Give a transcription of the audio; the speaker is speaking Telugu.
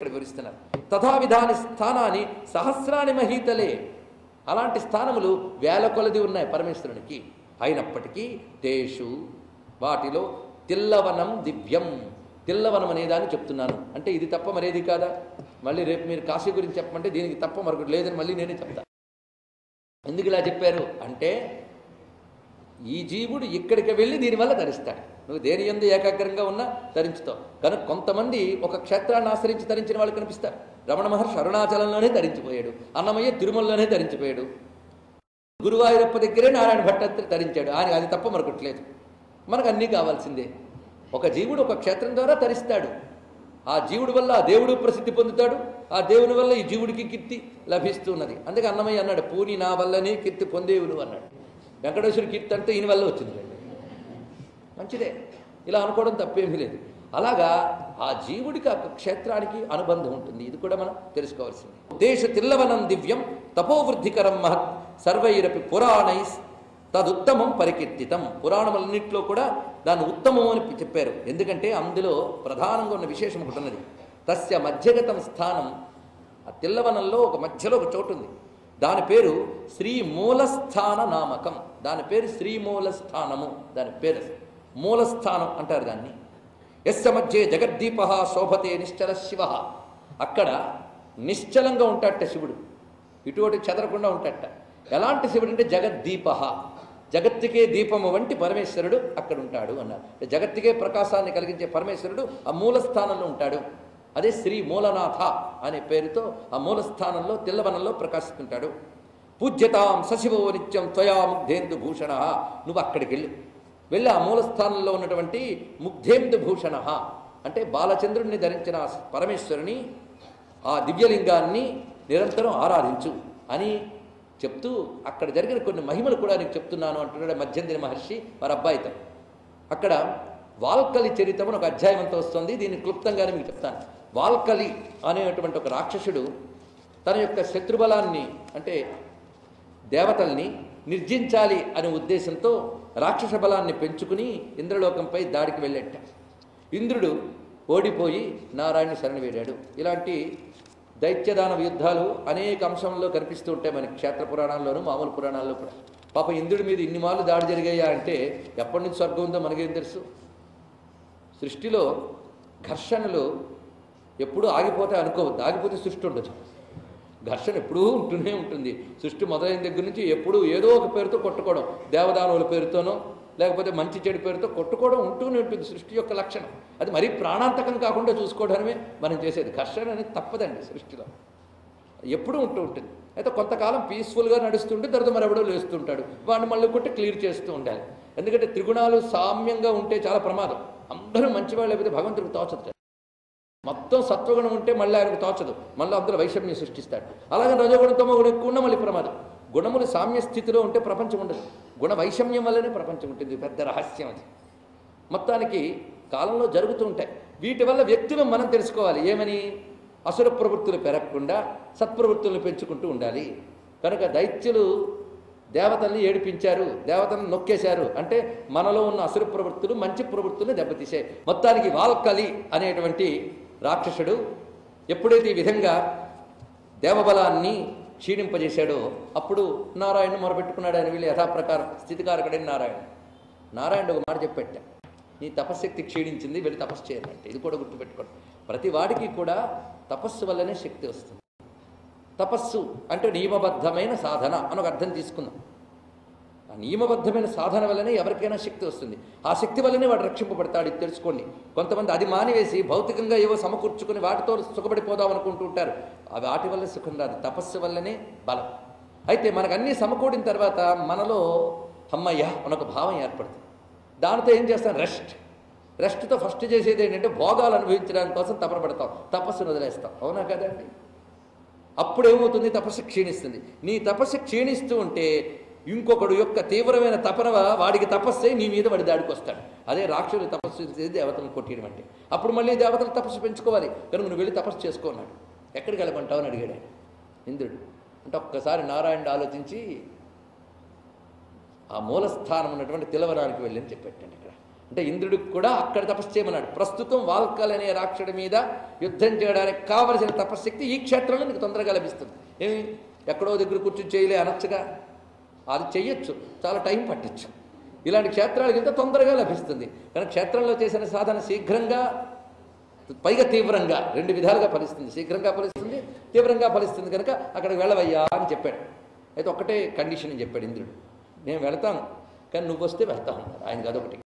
ఇక్కడ వివరిస్తున్నారు. తథావిధాని స్థానాన్ని సహస్రాని మహీతలే, అలాంటి స్థానములు వేల కొలది ఉన్నాయి పరమేశ్వరునికి. అయినప్పటికీ తేషు వాటిలో తిల్లవనం దివ్యం, తిల్లవనం అనేదాన్ని చెప్తున్నాను అంటే ఇది తప్ప మరేది కాదా. మళ్ళీ రేపు మీరు కాశీ గురించి చెప్పమంటే దీనికి తప్ప మరొకటి లేదని మళ్ళీ నేనే చెప్తాను. ఎందుకు ఇలా చెప్పారు అంటే ఈ జీవుడు ఇక్కడికి వెళ్ళి దీనివల్ల ధరిస్తాడు. నువ్వు దేని యందు ఏకాగ్రంగా ఉన్నా ధరించుతావు. కనుక కొంతమంది ఒక క్షేత్రాన్ని ఆశ్రయించి ధరించిన వాళ్ళు కనిపిస్తారు. రమణ మహర్షి అరుణాచలంలోనే ధరించిపోయాడు, అన్నమయ్య తిరుమలలోనే ధరించిపోయాడు, గురువాయూరప్ప దగ్గరే నారాయణ భట్టాత్రి ధరించాడు. ఆయన అది తప్ప మరొకట్లేదు. మనకు అన్నీ కావాల్సిందే. ఒక జీవుడు ఒక క్షేత్రం ద్వారా ధరిస్తాడు. ఆ జీవుడి వల్ల ఆ దేవుడు ప్రసిద్ధి పొందుతాడు, ఆ దేవుని వల్ల ఈ జీవుడికి కీర్తి లభిస్తూ ఉన్నది. అందుకే అన్నమయ్య అన్నాడు, పూని నా వల్లనే కీర్తి పొందేవులు అన్నాడు. వెంకటేశ్వరి కీర్తి అంటే ఈయన వల్ల వచ్చింది. మంచిదే, ఇలా అనుకోవడం తప్పేమీ లేదు. అలాగా ఆ జీవుడికి ఆ క్షేత్రానికి అనుబంధం ఉంటుంది. ఇది కూడా మనం తెలుసుకోవాల్సింది. దేశ తిల్లవనం దివ్యం తపోవృద్ధికరం మహత్ సర్వైరపి పురాణైస్ తదుత్తమం పరికీర్తితం. పురాణములన్నింటిలో కూడా దాన్ని ఉత్తమం అని చెప్పారు. ఎందుకంటే అందులో ప్రధానంగా ఉన్న విశేషం ఒకటి ఉన్నది. తస్య మధ్యగతం స్థానం, ఆ తిల్లవనంలో ఒక మధ్యలో ఒక చోటు ఉంది. దాని పేరు శ్రీమూలస్థాన నామకం. దాని పేరు శ్రీమూలస్థానము. దాని పేరు మూలస్థానం అంటారు దాన్ని. యస్య మధ్యే జగద్దీప శోభతే నిశ్చల శివ. అక్కడ నిశ్చలంగా ఉంటాడట శివుడు, ఇటువంటి చెదరకుండా ఉంటాడట. ఎలాంటి శివుడు అంటే జగద్దీప, జగత్తుకే దీపము వంటి పరమేశ్వరుడు అక్కడ ఉంటాడు అన్నారు. జగత్తుకే ప్రకాశాన్ని కలిగించే పరమేశ్వరుడు ఆ మూలస్థానంలో ఉంటాడు. అదే శ్రీ మూలనాథ అనే పేరుతో ఆ మూలస్థానంలో తిల్లవనంలో ప్రకాశిస్తుంటాడు. పూజ్యతాం సశివో నిత్యం త్వయా ముగ్ధేందు భూషణ. నువ్వు అక్కడికి వెళ్ళి ఆ మూలస్థానంలో ఉన్నటువంటి ముగ్ధేందు భూషణ అంటే బాలచంద్రుడిని ధరించిన పరమేశ్వరుని, ఆ దివ్యలింగాన్ని నిరంతరం ఆరాధించు అని చెప్తూ అక్కడ జరిగిన కొన్ని మహిమలు కూడా నీకు చెప్తున్నాను అంటున్నాడు మధ్యందిన మహర్షి వారి అబ్బాయితో. అక్కడ వాల్కలి చరిత్రము ఒక అధ్యాయం అంతా వస్తుంది. దీన్ని క్లుప్తంగానే మీకు చెప్తాను. వాల్కలి అనేటువంటి ఒక రాక్షసుడు తన యొక్క శత్రుబలాన్ని అంటే దేవతల్ని నిర్జించాలి అనే ఉద్దేశంతో రాక్షస బలాన్ని పెంచుకుని ఇంద్రలోకంపై దాడికి వెళ్ళేట. ఇంద్రుడు ఓడిపోయి నారాయణ శరణి వేడాడు. ఇలాంటి దైత్యదానవ యుద్ధాలు అనేక అంశంలో కనిపిస్తూ ఉంటాయి మనకి క్షేత్ర పురాణాల్లోనూ మామూలు పురాణాల్లో కూడా. పాప ఇంద్రుడి మీద ఇన్ని మార్లు దాడి జరిగాయా అంటే ఎప్పటి నుంచి స్వర్గం ఉందో మనకేం తెలుసు. సృష్టిలో ఘర్షణలు ఎప్పుడూ ఆగిపోతే అనుకోవద్దు. ఆగిపోతే సృష్టి ఉండదు. ఘర్షణ ఎప్పుడూ ఉంటూనే ఉంటుంది. సృష్టి మొదలైన దగ్గర నుంచి ఎప్పుడూ ఏదో ఒక పేరుతో కొట్టుకోవడం, దేవదానవుల పేరుతోనో లేకపోతే మంచి చెడు పేరుతో కొట్టుకోవడం ఉంటూనే ఉంటుంది. సృష్టి యొక్క లక్షణం అది. మరీ ప్రాణాంతకం కాకుండా చూసుకోవడమే మనం చేసేది. ఘర్షణ అనేది తప్పదండి సృష్టిలో, ఎప్పుడూ ఉంటూ ఉంటుంది. అయితే కొంతకాలం పీస్ఫుల్గా నడుస్తుంటే తర్వాత మరెవడో లేస్తుంటాడు, వాడిని మళ్ళీ కొట్టి క్లియర్ చేస్తూ ఉండాలి. ఎందుకంటే త్రిగుణాలు సామ్యంగా ఉంటే చాలా ప్రమాదం. అందరూ మంచివాళ్ళు లేకపోతే భగవంతుడికి తోచదు. మొత్తం సత్వగుణం ఉంటే మళ్ళీ ఆయనకు తోచదు, మళ్ళీ అందులో వైషమ్యం సృష్టిస్తాడు. అలాగే రజోగుణం తమోగుణం ఎక్కువ ఉన్న మళ్ళీ ప్రమాదం. గుణములు సామ్య స్థితిలో ఉంటే ప్రపంచం ఉండదు. గుణ వైషమ్యం వల్లనే ప్రపంచం ఉంటుంది. పెద్ద రహస్యం అది. మొత్తానికి కాలంలో జరుగుతూ ఉంటాయి. వీటి వల్ల వ్యక్తులు మనం తెలుసుకోవాలి. ఏమని? అసుర ప్రవృత్తులు పెరగకుండా సత్ప్రవృత్తులను పెంచుకుంటూ ఉండాలి. కనుక దైత్యులు దేవతల్ని ఏడిపించారు, దేవతలను నొక్కేశారు అంటే మనలో ఉన్న అసుర ప్రవృత్తులు మంచి ప్రవృత్తులను దెబ్బతీశాయి. మొత్తానికి వాల్కలి అనేటువంటి రాక్షసుడు ఎప్పుడైతే ఈ విధంగా దేవబలాన్ని క్షీణింపజేశాడో అప్పుడు నారాయణను మొరపెట్టుకున్నాడు. ఆయన వీళ్ళు యథాప్రకారం స్థితికారకుడైన నారాయణుడు ఒక మాట చెప్పేట, నీ తపశ్శక్తి క్షీణించింది, వెళ్ళి తపస్సు చేయాలంటే. ఇది కూడా గుర్తుపెట్టుకోండి. ప్రతి వాడికి కూడా తపస్సు వల్లనే శక్తి వస్తుంది. తపస్సు అంటే నియమబద్ధమైన సాధన అని ఒక అర్థం తీసుకుందాం. ఆ నియమబద్ధమైన సాధన వల్లనే ఎవరికైనా శక్తి వస్తుంది. ఆ శక్తి వల్లనే వాడు రక్షింపబడతాడు. ఇది తెలుసుకోండి. కొంతమంది అది మానివేసి భౌతికంగా ఏవో సమకూర్చుకుని వాటితో సుఖపడిపోదాం అనుకుంటూ ఉంటారు. వాటి వల్ల సుఖం రాదు, తపస్సు వల్లనే బలం. అయితే మనకు అన్నీ సమకూడిన తర్వాత మనలో అమ్మయ్య అనొక భావం ఏర్పడుతుంది. దానితో ఏం చేస్తాం? రెస్ట్తో ఫస్ట్ చేసేది ఏంటంటే భోగాలు అనుభవించడానికి కోసం తపన పడతాం, తపస్సును వదిలేస్తాం. అవునా కదండి? అప్పుడు ఏమవుతుంది? తపస్సు క్షీణిస్తుంది. నీ తపస్సు క్షీణిస్తూ ఉంటే ఇంకొకడు యొక్క తీవ్రమైన తపన వాడికి తపస్సే నీ మీద వాడి దాడికి వస్తాడు. అదే రాక్షసులు తపస్సు చేసి దేవతలను కొట్టేయడం అంటే. అప్పుడు మళ్ళీ దేవతలు తపస్సు పెంచుకోవాలి. కనుక నువ్వు వెళ్ళి తపస్సు చేసుకున్నాడు. ఎక్కడికి వెళ్ళమంటావు అని అడిగాడు ఆయన ఇంద్రుడు. అంటే ఒక్కసారి నారాయణుడు ఆలోచించి ఆ మూలస్థానం ఉన్నటువంటి తిలవనానికి వెళ్ళని చెప్పేటండి. ఇక్కడ అంటే ఇంద్రుడికి కూడా అక్కడ తపస్సు చేయమన్నాడు. ప్రస్తుతం వాల్కల్ అనే రాక్షసుడి మీద యుద్ధం చేయడానికి కావలసిన తపశ్శక్తి ఈ క్షేత్రంలో నీకు తొందరగా లభిస్తుంది. ఏమి ఎక్కడో దగ్గర కూర్చొని చేయలే అనొచ్చుగా, అది చెయ్యొచ్చు, చాలా టైం పట్టచ్చు. ఇలాంటి క్షేత్రాలకు వెళ్తే తొందరగా లభిస్తుంది. కానీ క్షేత్రంలో చేసిన సాధన శీఘ్రంగా, పైగా తీవ్రంగా, రెండు విధాలుగా ఫలిస్తుంది. శీఘ్రంగా ఫలిస్తుంది, తీవ్రంగా ఫలిస్తుంది. కనుక అక్కడికి వెళ్ళవయ్యా అని చెప్పాడు. అయితే ఒక్కటే కండిషన్ అని చెప్పాడు ఇంద్రుడు, నేను వెళతాను కానీ నువ్వు వస్తే వెళ్తాను అన్నాడు. ఆయనకి అదొకటి.